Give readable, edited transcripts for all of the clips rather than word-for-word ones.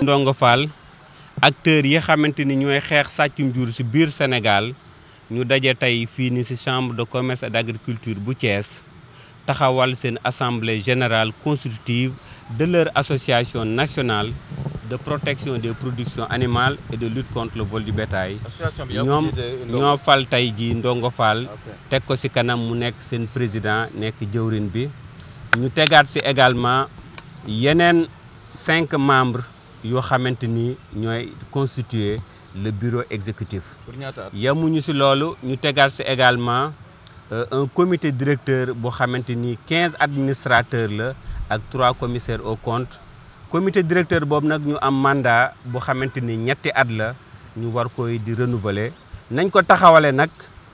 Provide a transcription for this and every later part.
Ndongo Fall acteurs yi xamante ni ñooy xeex sàccum jur ci biir Sénégal ñu daje tey fii ni ci chambre de commerce et d'agriculture bu Thiès taxawal seen assemblée générale constitutive de leur association nationale de protection des productions animales et de lutte contre le vol du bétail. ñoom ñoo fal tey ji Ndongo Fall teg ko ci kanam mu nekk seen président nekk jëwrin bi ñu tegaat ci également yeneen 5 membres yoo xamante ni ñooy constituer le bureau exécutif. yamuñu ci loolu ñu tegaat ci également un comité directeur boo xamante ni 15 administrateurs la ak 3 commissaires aux comptes. Comité directeur boobu nag ñu am mandat bu xamante ni 2 at la ñu war koy di renouveler nañ ko taxawale nag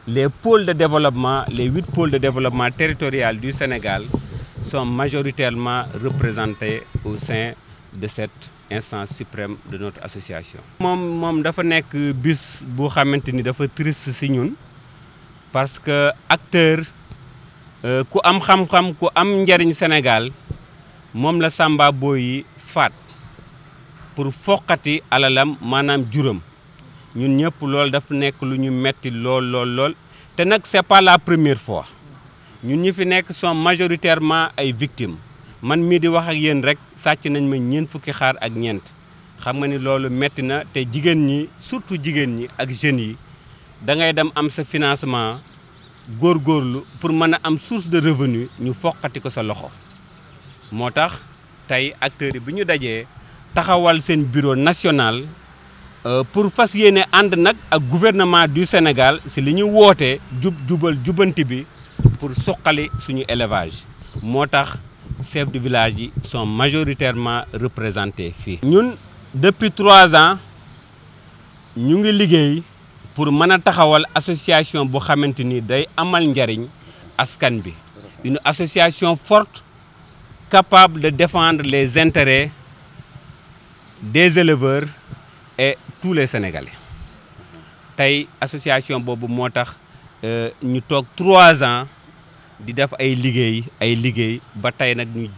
les pôles de développement les 8 pôles de développement territorial du Sénégal sont majoritairement représentés au sein de cette instance suprême de notre association. moom dafa nekk bis bu xamante ni dafa triste ci ñun parce que acteur ku am xam-xam ku am njariñ Sénégal moom la Samba Boy yi faat pour foqati alalam maanaam juram ñun ñëpp loolu dafa nekk lu ñu metti lool te nag c'est pas la première fois ñun ñi fi nekk sont majoritairement ay victimes man mii di wax ak yéen rek sàcc nañ ma 4 fukki xar ak ñeent xam nga ni loolu metti na te jigéen ñi surtout jigéen ñi ak jeunes yi da ngay dem am sa financement góorgóorlu pour mën a am source de revenu ñu foqati ko sa loxo moo tax tey acteurs yi bi ñu dajee taxawal seen bureau national pour fas yéene ànd nag ak gouvernement du Sénégal si li ñu wootee jubal jubanti bi pour suqali suñu élevage moo tax chefs de village yi sont majoritairement représentés fii. ñun depuis 3 ans ñu ngi liggéey pour mën a taxawal association bu xamante ni day amal njariñ askan bi une association forte capable de défendre les intérêts des éleveurs et tous les Sénégalais tey association boobu moo tax ñu toog 3 ans di def ay liggéey ba tey nag ñu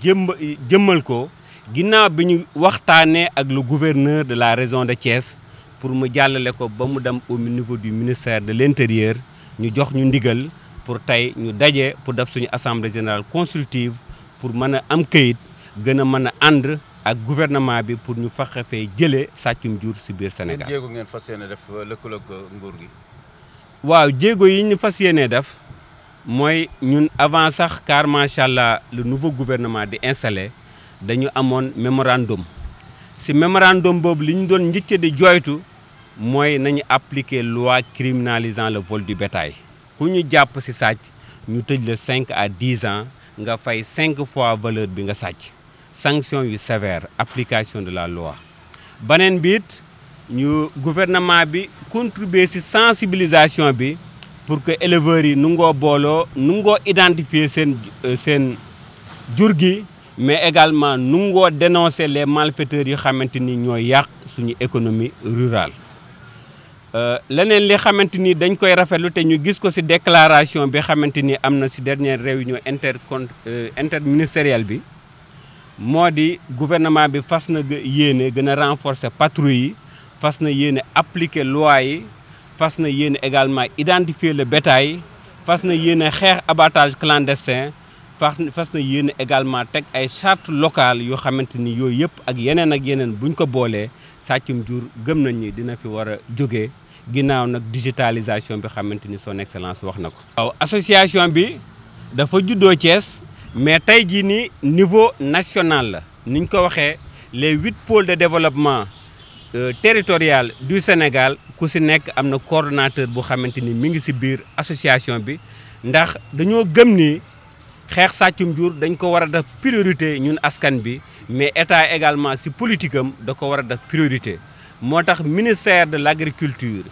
jëmmal ko ginnaaw bi ñu waxtaanee ak le gouverneur de la région de Thiès pour mu jàllale ko ba mu dem au niveau du ministère de l'intérieur ñu jox ñu ndigal pour tey ñu daje pour def suñu assemblée générale consultative pour mën a am këyit gën a mën a ànd ak gouvernement bi pour ñu fexe fee jëlee sàccum jur ci biir Sénégal. jéego ngeen fas yéene def lëkkaloog nguur gi. waaw jéego yi ñu fas yéene def mooy ñun avant sax car macha allah le nouveau gouvernement di installé dañu amoon mémorandum ci mémorandum boobu li ñu doon njëkk di joytu mooy nañu appliquer loi criminalisant le vol du bétail ku ñu jàpp ci sàcc ñu tëj la 5 à 10 ans. nga fay 5 fois valeur bi nga sàcc sanction yu sévère application de la loi beneen biit ñu gouvernement bi contribuer ci sensibilisation bi pour que éleveurs yi nu ngoo booloo nu ngoo identifier seen jur gi mais également nu ngoo dénoncer les malfaiteurs yi xamante ni ñooy yàq suñu économie rurale leneen li xamante ni dañ koy rafetlu te ñu gis ko ci déclaration bi xamante ni am na ci dernière réunion interministérielle bi moo di gouvernement bi fas na yéene gën a renforcer patrouille yi fas na yéene appliquer loi yi fas na yéene également identifier le bétail fas na yéene xeex abattage clandestin fas na yéene également teg ay chartes locales yoo xamante ni yooyu yëpp ak yeneen buñ ko boolee sàccum jur gëm nañ ni dina fi war a jógee ginnaaw nag digitalisation bi xamante ni son excellence wax na ko. waaw association bi dafa juddoo Thiès mais tey jii nii niveau national la ni ñu ko waxee les 8 pôles de développement territorial du Sénégal ku ci nekk am na coordonnateur bu xamante ni mi ngi ci biir association bi ndax dañoo gëm ni xeex sàccum jur dañ ko war a def priorité ñun askan bi mais état également ci politique am da ko war a def priorité. moo tax ministère de l'agriculture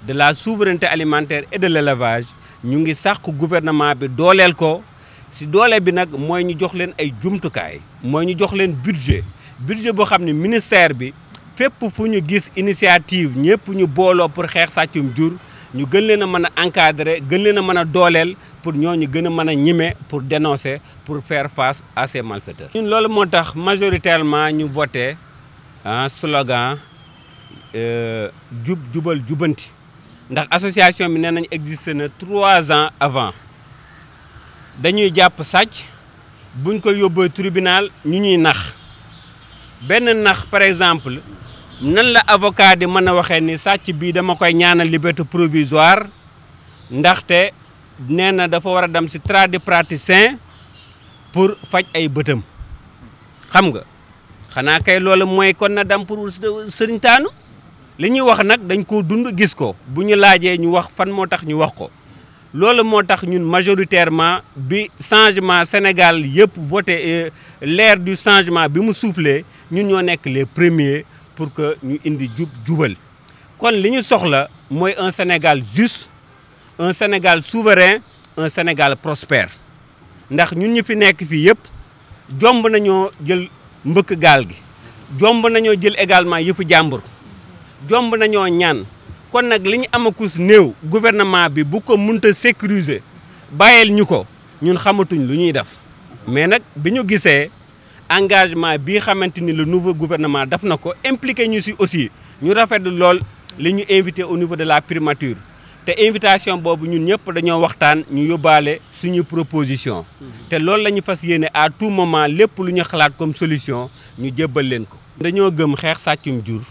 de la souveraineté alimentaire et de l'élevage ñu ngi sàkku gouvernement bi dooleel ko ci doole bi nag mooy ñu jox leen ay jumtukaay mooy ñu jox leen budget boo xam ne ministère bi fépp fu ñu gis initiative ñëpp ñu booloo pour xeex sàccum jur ñu gën leen a mën a encadrer gën leen a mën a dooleel pour ñooñu gën a mën a ñime pour dénoncer pour faire face à ces malfaiteurs. ñun loolu moo tax majoritairement ñu voté slogan jub jubal jubanti ndax association bi nee nañ existé na 3 ans avant dañuy jàpp sàcc buñ ko yóbboo tribunal ñu ñuy nax benn nax par exemple nan la avocat di mën a waxee ni sàcc bii dama koy ñaanal liberté provisoire ndaxte nee na dafa war a dem ci tradipraticien pour faj ay bëtam xam nga xanaa kay loolu mooy kon na dem pour sëriñ taanu li ñuy wax nag dañ ko dund gis ko bu ñu laajee ñu wax fan moo tax ñu wax ko loolu moo tax ñun majoritairement bi changement Sénégal yëpp voté l'ère du changement bi mu soufflé ñun ñoo nekk les premiers pour que ñu indi jubal kon li ñu soxla mooy un Sénégal juste un Sénégal souverain un Sénégal prospère ndax ñun ñu fi nekk fii yëpp jomb nañoo jël mbëkk gaal gi jomb nañoo jël également yëfu jàmbur jomb nañoo ñaan kon nag li ñu amakus néew gouvernement bi bu ko mënta sécuriser bàyyil ñu ko ñun xamatuñ lu ñuy def mais nag bi ñu gisee engagement bii xamante ni le nouveau gouvernement daf na ko impliqué ñu si aussi ñu rafetlu lool li ñu invité au niveau de la primature te invitation boobu ñun ñëpp dañoo waxtaan ñu yóbbaale suñu proposition te loolu la ñu fas yéene à tout moment lépp lu ñu xalaat comme solution ñu jébbal leen ko. dañoo gëm xeex sàccum jur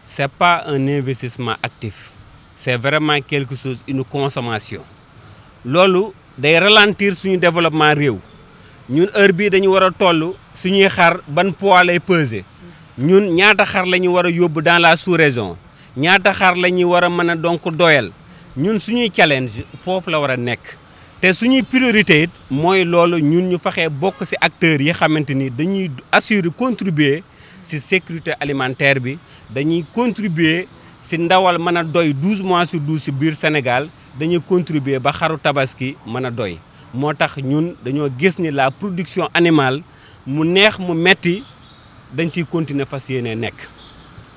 c'est pas un investissement actif c'est vraiment quelque chose une consommation loolu day ralentir suñu développement réew ñun heure bii dañu war a toll suñuy xar ban poids lay peser ñun ñaata xar la ñu war a yóbbu dans la sous-région ñaata xar la ñuy war a mën a donc doyal ñun suñuy challenge foofu la war a nekk te suñuy priorité it mooy loolu ñun ñu fexee bokk ci acteurs yi xamante ni dañuy assurer contribuer ci sécurité alimentaire bi dañuy contribuer ci ndawal mën a doy 12 mois sur 12 ci biir Sénégal dañuy contribuer ba xaru tabaski mën a doy moo tax ñun dañoo gis ni la production animale mu neex mu metti dañ ciy continuer fas yéene nekk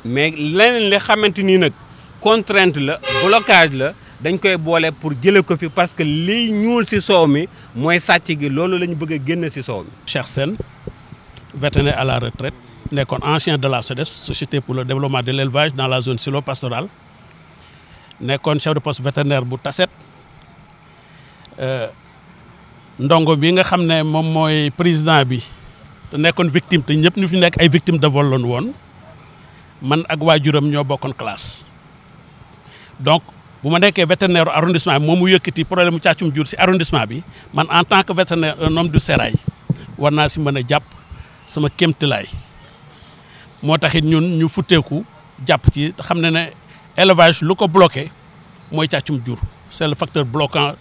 mais leneen li xamante ni nag contrainte la blocage la dañ koy boole pour jële ko fi parce que liy ñuul ci soow mi mooy sàcc gi loolu la ñu bëgg a génn ci soow mi. Cheikh Sène vétérinaire à la retraite nekkoon ancien de la SODES société pour le développement de l'élevage dans la zone sylvopastorale nekkoon chef de poste vétérinaire bu Tassette ndongo bi nga xam ne moom mooy président bi te nekkoon victime te ñëpp ñu fi nekk ay victime de vol lañu woon man ak waajuram ñoo bokkoon classe donc bu ma nekkee vétérinaire arrondissement bi moom mu yëkkati problème mu càccum jur si arrondissement bi man en tant que vétérinaire un homme du sérail war naa si mën a jàpp sama kéemtalaay moo taxit ñun ñu futteeku jàpp ci xam ne élevage lu ko bloqué mooy càccum jur c'est le facteur bloquant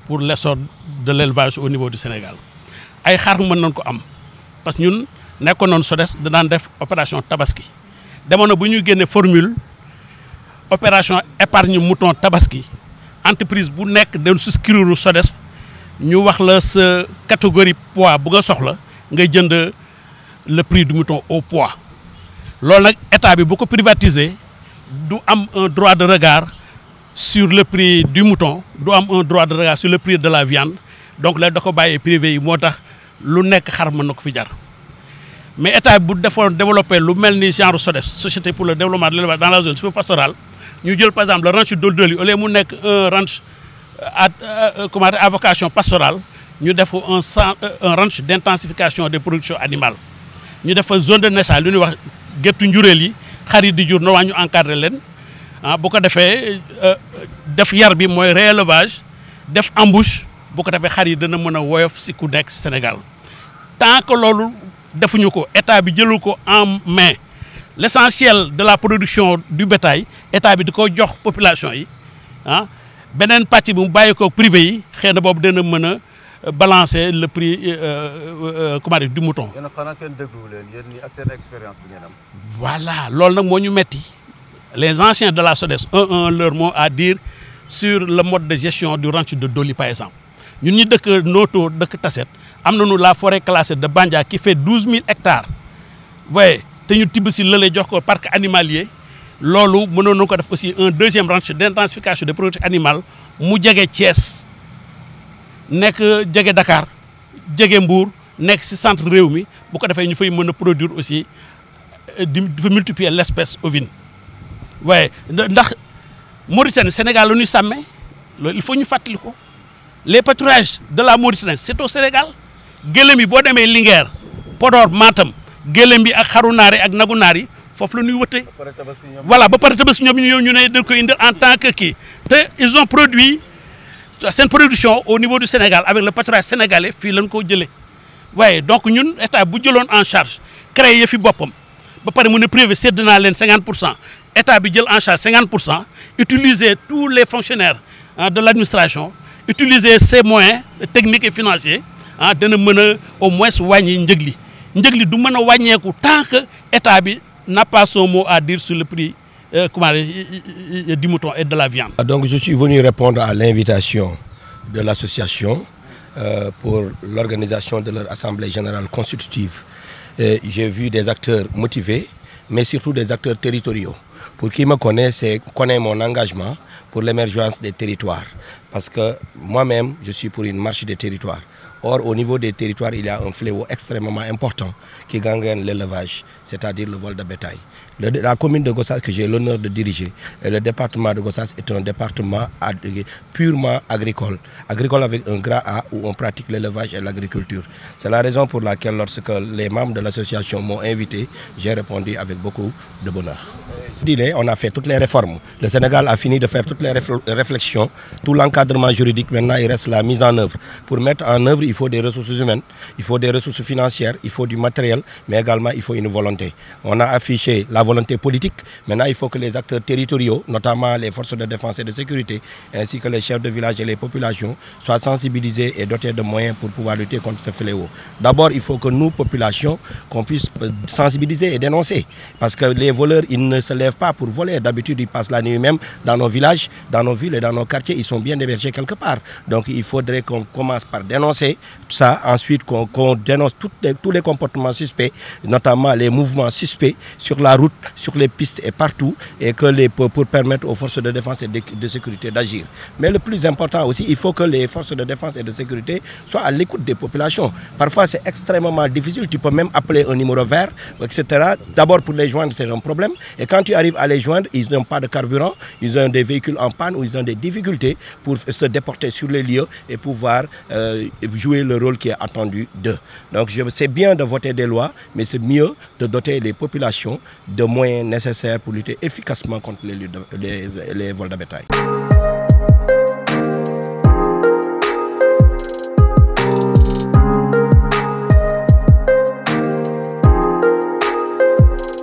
pour l'essor de l'élevage au niveau du Sénégal ay xar mën nañ ko am parce que ñun nekkoon noonu SODES danaan def opération tabaski demoon na bu ñu génne formule opération épargne mouton tabaski entreprise bu nekk dañ souscrire SODES ñu wax la sa catégorie poids bu nga soxla ngay jënd le prix du mouton au poids loolu nag état bi bu ko privatiser du am un droit de regard sur le prix du mouton du am un droit de regard sur le prix de la viande donc léegi da ko bàyyee privé yi moo tax lu nekk xar mën na ko fi jar mais état bu defoon développé lu mel ni genre SODES société pour le développement de l'élevage dans la zone sylvopastorale ñu jël par exemple le ranch Doldoli au lieu mu nekk un ranch à vocation pastorale ñu def un ranch d'intensification des productions animales ñu def fa zone de naissance lu ñuy wax géttu njureel yi xar yi di jur no waa ñu encadré leen bu ko defee def yar bi mooy réélevage def embouche bu ko defee xar yi dana mën a woyof si ku nekk Sénégal tant que loolu defuñu ko état bi jëlul ko en main l'essentiel de la production du bétail état bi di ko jox population yi beneen pàcc bi mu bàyyi ko privé yi xëy na boobu dana mën a balancer le prix comment dire du mouton. yéen a xanaa kenn dégluwu leen yéen ñi ak seen expérience bi ngeen am. voilà loolu nag moo ñu metti les anciens de la SODES leur mot à dire sur le mode de gestion du ranch de Doli par exemple ñun ñi dëkk Noto dëkk Tassette am nañu la forêt classée de Bandia qui fait 12 000 hectares voyez te ñu tibb si lële jox ko parc animalier loolu mënoon na ko def aussi un deuxième ranch d'intensification des productions animales mu jege Thiès nekk jege Dakar jege Mbour nekk si centre réew mi bu ko defee ñu fay mën a produire aussi de multiplier l'espèce ovine. Ouais, ndax Mauritanie, Sénégal, nous sommes, il faut nous faire les pâturages de la Mauritanie, c'est au Sénégal. Gelemi, bo démé Linguère, Podor, Matam, Gelemi ak Kharounari ak Nagounari, fofu la ñuy wëté. Voilà, ba paré tabaski ñom ñu né dañ ko indi en tant que qui. Ils ont produit cette production au niveau du Sénégal avec le pâturage sénégalais, fi lañ ko jëlé. Ouais, donc ñun état bu jëlone en charge, créer fi bopam. Ba paré mu né privé sédd na len 50%. État bi jël en charge 50%, utiliser tous les fonctionnaires de l'administration, utiliser ses moyens techniques et financiers, dana mën au moins wàññi njëg li du mën a wàññeeku tant que état bi n'a pas son mot à dire sur le prix du mouton et de la viande. Donc je suis venu répondre à l'invitation de l'association pour l'organisation de leur assemblée générale constitutive. J'ai vu des acteurs motivés, mais surtout des acteurs territoriaux. Pour qui me connaît, connaît mon engagement pour l'émergence des territoires. Parce que moi-même, je suis pour une marche des territoires. Or, au niveau des territoires, il y a un fléau extrêmement important qui gangrène l'élevage, c'est-à-dire le vol de bétail. La commune de Gossas que j'ai l'honneur de diriger, et le département de Gossas est un département purement agricole. Agricole avec un grand A où on pratique l'élevage et l'agriculture. C'est la raison pour laquelle lorsque les membres de l'association m'ont invité, j'ai répondu avec beaucoup de bonheur. On a fait toutes les réformes. Le Sénégal a fini de faire toutes les réflexions, tout l'encadrement juridique. Maintenant, il reste la mise en œuvre. Pour mettre en œuvre, il faut des ressources humaines, il faut des ressources financières, il faut du matériel, mais également il faut une volonté. On a affiché la volonté politique. Maintenant, il faut que les acteurs territoriaux, notamment les forces de défense et de sécurité, ainsi que les chefs de village et les populations, soient sensibilisés et dotés de moyens pour pouvoir lutter contre ce fléau. D'abord, il faut que nous, populations, qu'on puisse sensibiliser et dénoncer. Parce que les voleurs, ils ne se lèvent pas pour voler. D'habitude, ils passent la nuit même dans nos villages, dans nos villes et dans nos quartiers. Ils sont bien hébergés quelque part. Donc, il faudrait qu'on commence par dénoncer ça. Ensuite, qu'on dénonce tous les comportements suspects, notamment les mouvements suspects sur la route, sur les pistes et partout, et que pour permettre aux forces de défense et de sécurité d'agir. Mais le plus important aussi, il faut que les forces de défense et de sécurité soient à l'écoute des populations. Parfois, c'est extrêmement difficile. Tu peux même appeler un numéro vert, etc. D'abord, pour les joindre, c'est un problème. Et quand tu arrives à les joindre, ils n'ont pas de carburant, ils ont des véhicules en panne ou ils ont des difficultés pour se déporter sur les lieux et pouvoir jouer le rôle qui est attendu d'eux. Donc, c'est bien de voter des lois, mais c'est mieux de doter les populations de moyens nécessaires pour lutter efficacement contre les vols de bétail.